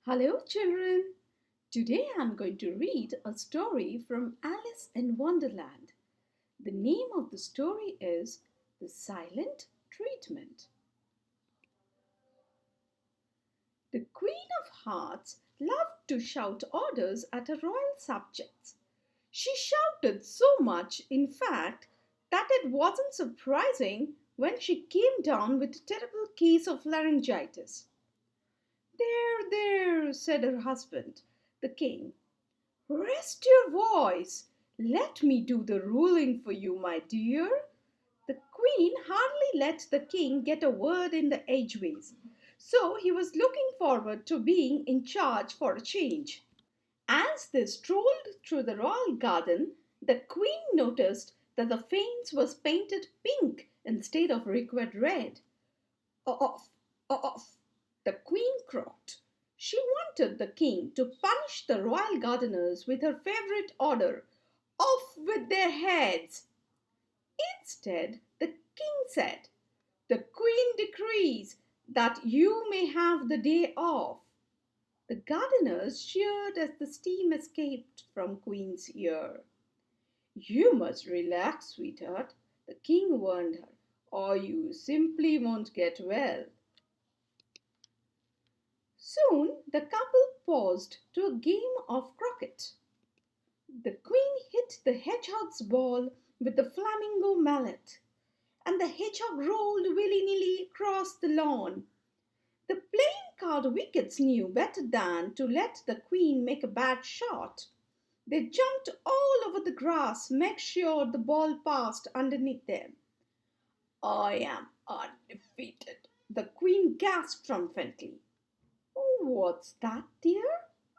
Hello, children. Today I'm going to read a story from Alice in Wonderland. The name of the story is The Silent Treatment. The Queen of Hearts loved to shout orders at her royal subjects. She shouted so much, in fact, that it wasn't surprising when she came down with a terrible case of laryngitis. There, said her husband, the king. Rest your voice. Let me do the ruling for you, my dear. The queen hardly let the king get a word in the edgeways, so he was looking forward to being in charge for a change. As they strolled through the royal garden, the queen noticed that the fence was painted pink instead of required red. Off, off, the queen croaked. She wanted the king to punish the royal gardeners with her favorite order, off with their heads. Instead, the king said, the queen decrees that you may have the day off. The gardeners cheered as the steam escaped from Queen's ear. You must relax, sweetheart, the king warned her, or you simply won't get well. Soon the couple paused to a game of croquet. The queen hit the hedgehog's ball with the flamingo mallet, and the hedgehog rolled willy-nilly across the lawn. The playing card wickets knew better than to let the queen make a bad shot. They jumped all over the grass, make sure the ball passed underneath them. I am undefeated, the queen gasped triumphantly. Oh, what's that, dear?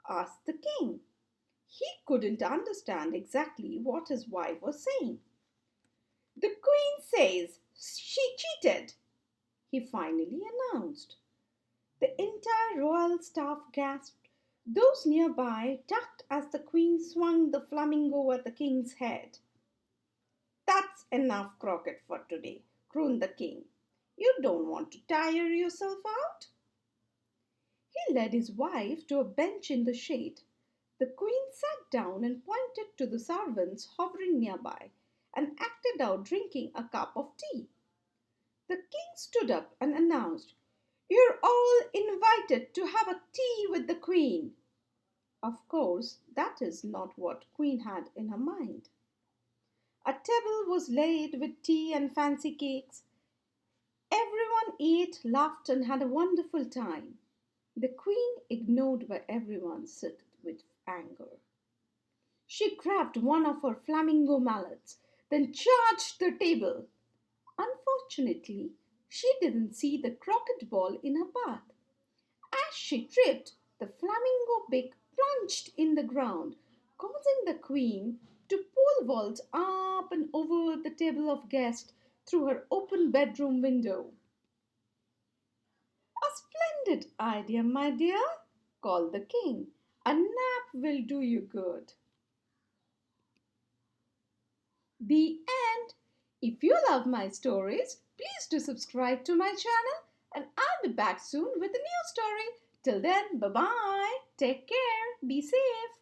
Asked the king. He couldn't understand exactly what his wife was saying. The queen says she cheated, he finally announced. The entire royal staff gasped. Those nearby ducked as the queen swung the flamingo at the king's head. That's enough croquet for today, crooned the king. You don't want to tire yourself out? He led his wife to a bench in the shade. The queen sat down and pointed to the servants hovering nearby and acted out drinking a cup of tea. The king stood up and announced, You're all invited to have a tea with the queen. Of course, that is not what Queen had in her mind. A table was laid with tea and fancy cakes. Everyone ate, laughed, and had a wonderful time. The queen, ignored by everyone, said with anger. She grabbed one of her flamingo mallets, then charged the table. Unfortunately, she didn't see the croquet ball in her path. As she tripped, the flamingo beak plunged in the ground, causing the queen to pole vault up and over the table of guests through her open bedroom window. A splendid idea, my dear, called the king. A nap will do you good. The end. If you love my stories, please do subscribe to my channel and I'll be back soon with a new story. Till then, bye-bye. Take care. Be safe.